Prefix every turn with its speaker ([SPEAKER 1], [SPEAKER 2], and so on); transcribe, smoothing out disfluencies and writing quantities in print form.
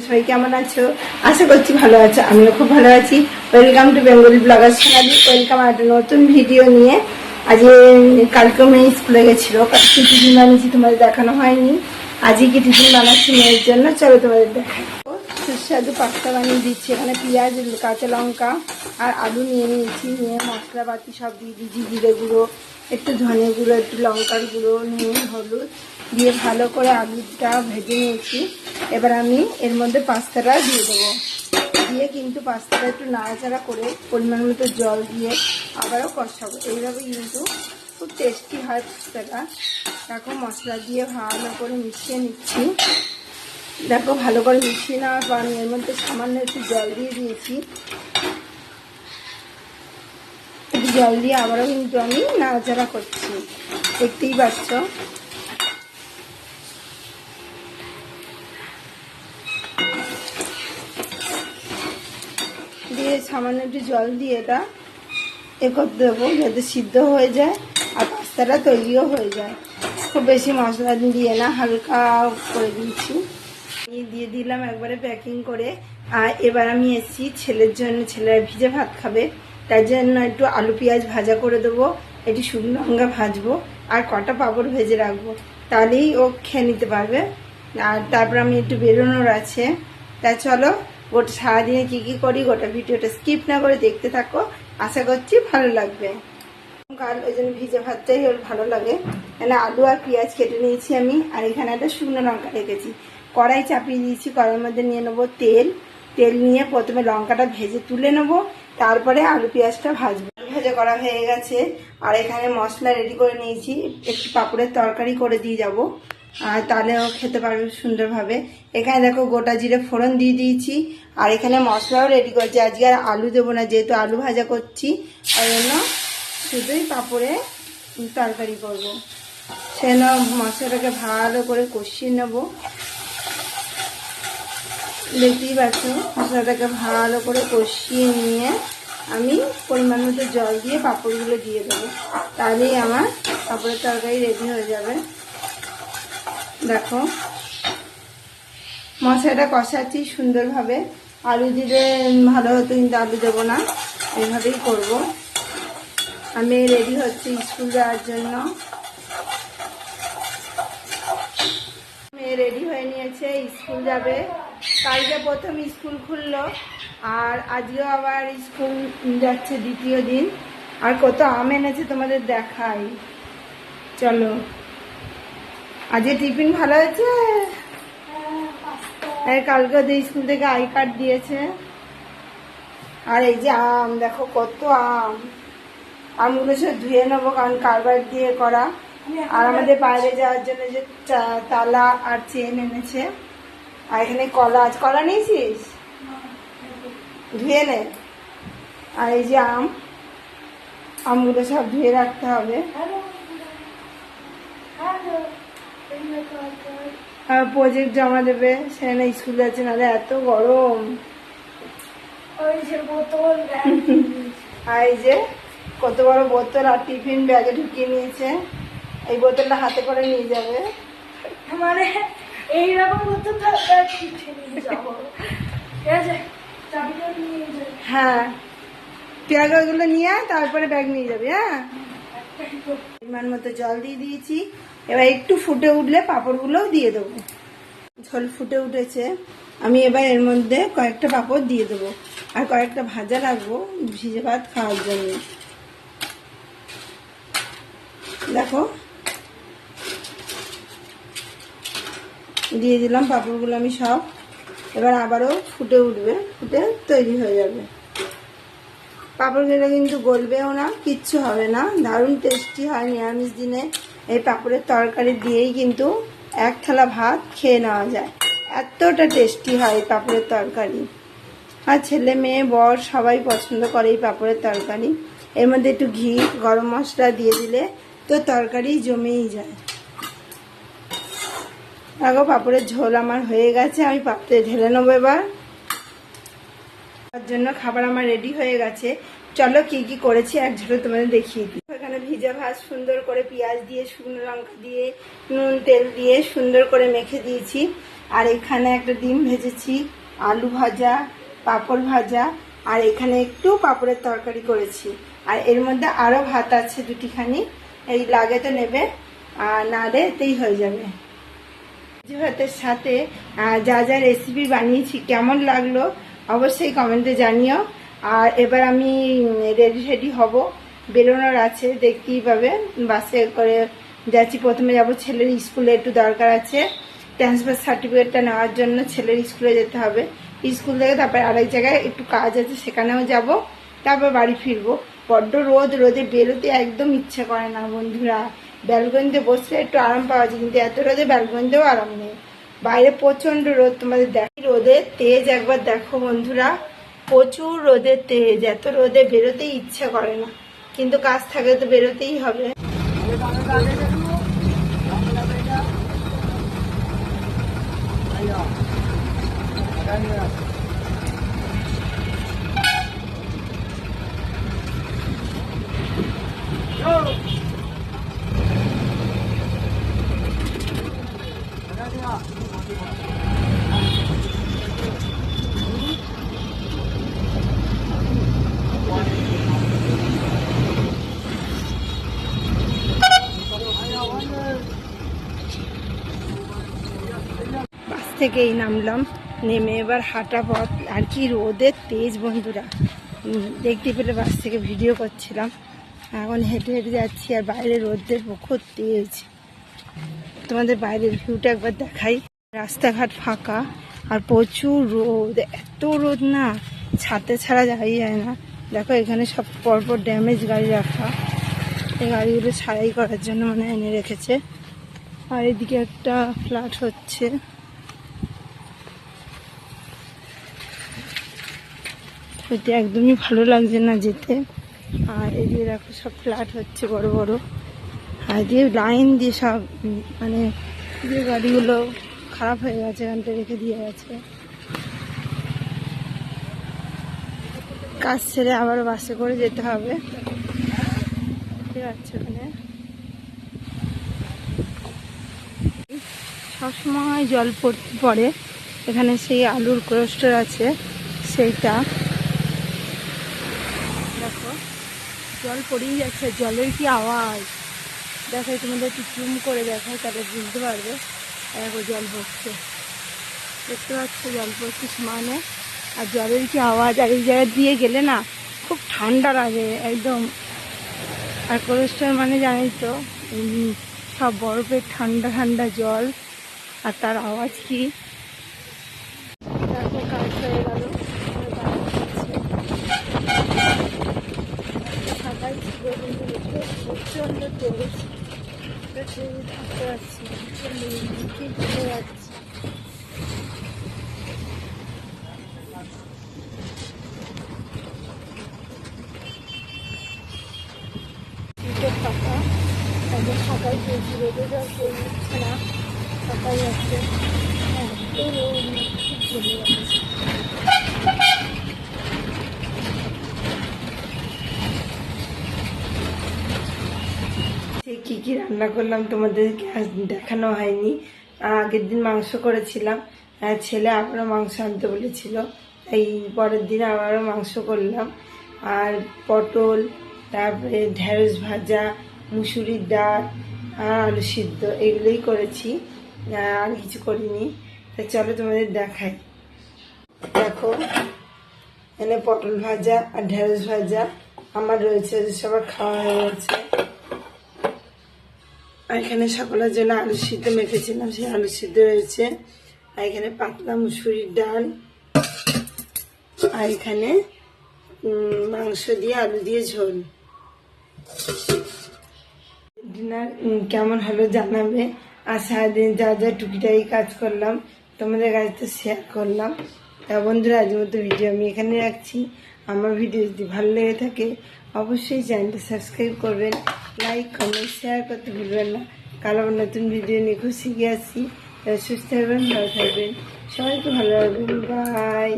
[SPEAKER 1] সবাই কেমন আছো? আশা করছি ভালো আছো, আমিও খুব ভালো আছি। Welcome to Bengali blogger channel. Welcome একটা নতুন ভিডিও নিয়ে। আজ কালকে মেয়ে স্কুলে গেছিল, কি টিফিন বানিয়েছি তোমাদের দেখানো হয়নি। আজকে কি টিফিন বানাচ্ছি মেয়ের জন্য, চলো তোমাদের দেখাই। সুস্বাদু পাস্তা বানিয়ে দিচ্ছি। এখানে পেঁয়াজ, কাঁচা লঙ্কা আর আলু নিয়ে নিয়েছি। নিয়ে মশলাপাতি সব দিয়ে দিয়েছি, জিরে গুঁড়ো, একটু ধনে গুঁড়ো, একটু লঙ্কার গুঁড়ো, নুন, হলুদ দিয়ে ভালো করে আলুটা ভেজে নিয়েছি। এবার আমি এর মধ্যে পাস্তাটা দিয়ে দেবো। দিয়ে কিন্তু পাস্তাটা একটু নাড়াচাড়া করে পরিমাণ মতো জল দিয়ে আবারও কষাবো। এইভাবে কিন্তু খুব টেস্টি হয় পাস্তাটা। দেখো মশলা দিয়ে ভালো করে মিশিয়ে নিচ্ছি। দেখো ভালো করে মিশিয়ে নেওয়ার পর আমি এর মধ্যে সামান্য একটু জল দিয়ে দিয়েছি। একটু জল দিয়ে আবারও কিন্তু আমি নাড়াচাড়া করছি, দেখতেই পাচ্ছ। দিয়ে সামান্য একটু জল দিয়ে এটা করতে দেবো যাতে সিদ্ধ হয়ে যায় আর পাস্তাটা তৈরিও হয়ে যায়। খুব বেশি মশলা দিয়ে না, হালকা করে দিয়েছি। দিয়ে দিলাম একবারে প্যাকিং করে। আর এবার আমি এসেছি ছেলের জন্য, ছেলের ভিজে ভাত খাবে, তার জন্য একটু আলু পেঁয়াজ ভাজা করে দেবো, একটু শুকনো লঙ্কা ভাজবো আর কটা পাঁপড় ভেজে রাখবো, তাহলেই ও খেয়ে নিতে পারবে। আর তারপর আমি একটু বেরোনোর আছে। তা চলো গোটা সারাদিনে কী কী করি গোটা ভিডিওটা স্কিপ না করে দেখতে থাকো, আশা করছি ভালো লাগবে। কাল ওই জন্য ভিজে ভাতটাই ওর ভালো লাগে। এখানে আলু আর পেঁয়াজ কেটে নিয়েছি আমি, আর এখানে একটা শুকনো লঙ্কা রেখেছি। কড়াই চাপিয়ে দিয়েছি, কড়াইয়ের মধ্যে নিয়ে নেবো তেল। তেল নিয়ে প্রথমে লঙ্কাটা ভেজে তুলে নেবো, তারপরে আলু পেঁয়াজটা ভাজবো। ভাজা করা হয়ে গেছে। আর এখানে মশলা রেডি করে নিয়েছি, একটু পাঁপড়ের তরকারি করে দিয়ে যাব, আর তাহলেও খেতে পারবে সুন্দরভাবে। এখানে দেখো গোটা জিরে ফোড়ন দিয়ে দিয়েছি। আর এখানে মশলাও রেডি করেছি। আজকে আর আলু দেবো না, যেহেতু আলু ভাজা করছি, ওই জন্য শুধুই পাঁপড়ে তরকারি করবো। সেজন্য মশলাটাকে ভালো করে কষিয়ে নেব। দেখতেই পাচ্ছ মশলাটাকে ভালো করে কষিয়ে নিয়ে আমি পরিমাণ মতো জল দিয়ে পাঁপড়গুলো দিয়ে দেবো, তাহলেই আমার পাঁপড়ের তরকারি রেডি হয়ে যাবে। দেখো মশলাটা কষাচ্ছি সুন্দরভাবে। আলু দিলে ভালো হতো, কিন্তু আলু দেবো না, এইভাবেই করব। আমি রেডি হচ্ছি স্কুল যাওয়ার জন্য। মেয়ে রেডি হয়ে নিয়েছে, স্কুল যাবে। কালকে প্রথম স্কুল খুললো, আর আজকেও আবার স্কুল যাচ্ছে দ্বিতীয় দিন। আর কত আম এনেছে তোমাদের দেখাই, চলো। আজকে টিফিন ভালো হয়েছে। কালকে ওদের স্কুল থেকে আই কার্ড দিয়েছে। আর এই যে আম দেখো, কত আম। আমগুলো সব ধুয়ে নেবো, কারণ কার্বাইড দিয়ে করা। আর আমাদের বাইরে যাওয়ার জন্য যে তালা আর চেন এনেছে। আর এখানে কলা আছে, কলা নিয়েছিস? ধুয়ে নে। আর এই যে আমগুলো সব ধুয়ে রাখতে হবে। আর প্রজেক্ট জমা দেবে, সেখানে স্কুল আছে, নাহলে এত গরম। আর এই যে কত বড় বোতল, আর টিফিন ব্যাগে ঢুকিয়ে নিয়েছে। এই বোতলটা হাতে করে নিয়ে যাবে,
[SPEAKER 2] মানে এইরকম বোতল
[SPEAKER 1] হ্যাঁ পেয়ারাগুলো নিয়ে তারপরে ব্যাগ নিয়ে যাবে। হ্যাঁ পরিমাণ মতো জল দিয়ে দিয়েছি। এবার একটু ফুটে উঠলে পাঁপড়গুলোও দিয়ে দেবো। ঝোল ফুটে উঠেছে, আমি এবার এর মধ্যে কয়েকটা পাঁপড় দিয়ে দেবো, আর কয়েকটা ভাজা রাখবো ভিজে ভাত খাওয়ার জন্য। দেখো দিয়ে দিলাম পাঁপড়গুলো আমি সব। এবার আবারও ফুটে উঠবে, ফুটে তৈরি হয়ে যাবে। পাঁপড়গুলো কিন্তু গলবেও না, কিচ্ছু হবে না, দারুণ টেস্টি হয়। নিরামিষ দিনে এই পাঁপড়ের তরকারি দিয়েই কিন্তু এক থালা ভাত খেয়ে নেওয়া যায়, এতটা টেস্টি হয় এই পাঁপড়ের তরকারি। আর ছেলে মেয়ে বর সবাই পছন্দ করে এই পাঁপড়ের তরকারি। এর মধ্যে একটু ঘি, গরম মশলা দিয়ে দিলে তো তরকারি জমেই যায়। দেখো পাঁপড়ের ঝোল আমার হয়ে গেছে, আমি পাত্রে ঢেলে নেবো এবার। তার জন্য খাবার আমার রেডি হয়ে গেছে। চলো কি কি করেছি এক ঝোলে তোমাদের দেখিয়ে দিই। এখানে ভিজা ভাত সুন্দর করে পেঁয়াজ দিয়ে, শুকনো লঙ্কা দিয়ে, নুন তেল দিয়ে সুন্দর করে মেখে দিয়েছি। আর এখানে একটা ডিম ভেজেছি, আলু ভাজা, পাঁপড় ভাজা, আর এখানে একটু পাঁপড়ের তরকারি করেছি। আর এর মধ্যে আরও ভাত আছে দুটিখানি, এই লাগে তো নেবে, আর নাড়ে এতেই হয়ে যাবে। ভাতের সাথে যা যা রেসিপি বানিয়েছি কেমন লাগলো অবশ্যই কমেন্টে জানিও। আর এবার আমি রেডি হব, বেরোনোর আছে, দেখতেই পাবে। বাসে করে যাচ্ছি, প্রথমে যাব ছেলের স্কুলে, একটু দরকার আছে ট্রান্সফার সার্টিফিকেটটা নেওয়ার জন্য, ছেলের স্কুলে যেতে হবে। স্কুল থেকে তারপরে আরেক জায়গায় একটু কাজ আছে, সেখানেও যাব, তারপর বাড়ি ফিরবো। বড্ড রোদে বেরোতে একদম ইচ্ছে করে না বন্ধুরা। ব্যালকনিতে বসলে একটু আরাম পাওয়া যায়, কিন্তু এত রোদে ব্যালকনিতেও আরাম নেই, বাইরে প্রচন্ড রোদ। তোমাদের দেখি রোদের তেজ একবার দেখো বন্ধুরা, প্রচুর রোদের তেজ, এত রোদে বেরোতেই ইচ্ছে করে না, কিন্তু কাজ থাকলে তো বেরোতেই হবে। বাস থেকেই নামলাম, নেমে এবার হাঁটা পথ। আর কি রোদের তেজ বন্ধুরা, দেখতে পেলে বাস থেকে ভিডিও করছিলাম। এখন হেঁটে হেঁটে যাচ্ছি, আর বাইরে রোদের প্রখর তেজ। তোমাদের বাইরের ভিউটা একবার দেখাই। রাস্তাঘাট ফাঁকা, আর প্রচুর রোদ, এত রোদ না, ছাতে ছাড়া যাই যায় না। দেখো এখানে সব পরপর ড্যামেজ গাড়ি রাখা, এই গাড়িগুলো ছাড়াই করার জন্য মানে এনে রেখেছে। আর এদিকে একটা ফ্ল্যাট হচ্ছে, এটা একদমই ভালো লাগছে না যেতে। আর এদিকে দেখো সব ফ্ল্যাট হচ্ছে বড় বড়, আর দিয়ে লাইন দিয়ে সব মানে যে গাড়িগুলো খারাপ হয়ে গেছে এখানটা রেখে দিয়ে গেছে। কাজ ছেড়ে আবার বাসে করে যেতে হবে, ঠিক আছে। ওখানে সবসময় জল পড়ে, এখানে সেই আলুর ক্রস্টার আছে, সেইটা দেখো জল পড়েই যাচ্ছে, জলের কি আওয়াজ দেখো, তোমাদের একটু জুম করে দেখায় তাহলে বুঝতে পারবে। দেখো জল পড়ছে, দেখতে পাচ্ছ জল পড়ছে সমানে, আর জলের কি আওয়াজ। আর এই জায়গা দিয়ে গেলে না খুব ঠান্ডা লাগে একদম। আর ক্রস্টার মানে জানি তো সব বরফের ঠান্ডা ঠান্ডা জল, আর তার আওয়াজ কি। দেখো কাজ হয়ে গেল, সবাই ছিল কিন্তু প্রচন্ড তেজ, থাকতে পারছি চলে যাচ্ছি। ফাঁকা একদম ফাঁকাই পেয়েছি, রোদে জল কেউ নিচ্ছে না, ফাঁকাই আছে। খুব চলে যাচ্ছে। কি কি রান্না করলাম তোমাদেরকে আজ দেখানো হয়নি। আগের দিন মাংস করেছিলাম, ছেলে আবারও মাংস আনতে বলেছিল, এই পরের দিন আবারও মাংস করলাম। আর পটল, তারপরে ঢেঁড়স ভাজা, মুসুরির ডাল, আর আলু সিদ্ধ, এগুলোই করেছি, আর কিছু করিনি। তা চলো তোমাদের দেখাই। দেখো এখানে পটল ভাজা আর ঢেঁড়স ভাজা আমার রয়েছে, সবার খাওয়া হয়ে গেছে। আর এখানে সকলের জন্য আলু সিদ্ধ মেখেছিলাম, সেই আলু সিদ্ধ রয়েছে। আর এখানে পাতলা মুসুরির ডাল, আর এখানে মাংস দিয়ে আলু দিয়ে ঝোল। ডিনার কেমন হলো জানাবে। আর সারাদিন যা যা টুকিটাকি কাজ করলাম তোমাদের কাছে তো শেয়ার করলাম। তা বন্ধুরা আজ মতো ভিডিও আমি এখানে রাখছি। আমার ভিডিও যদি ভালো লেগে থাকে অবশ্যই চ্যানেলটা সাবস্ক্রাইব করবেন, লাইক কমেন্ট শেয়ার করতে ভুলবেন না। কাল আবার নতুন ভিডিও নিয়ে খুব শিখে আসছি। সুস্থ থাকবেন, ভালো থাকবেন, সবাইকে ভালো রাখবেন, বাই।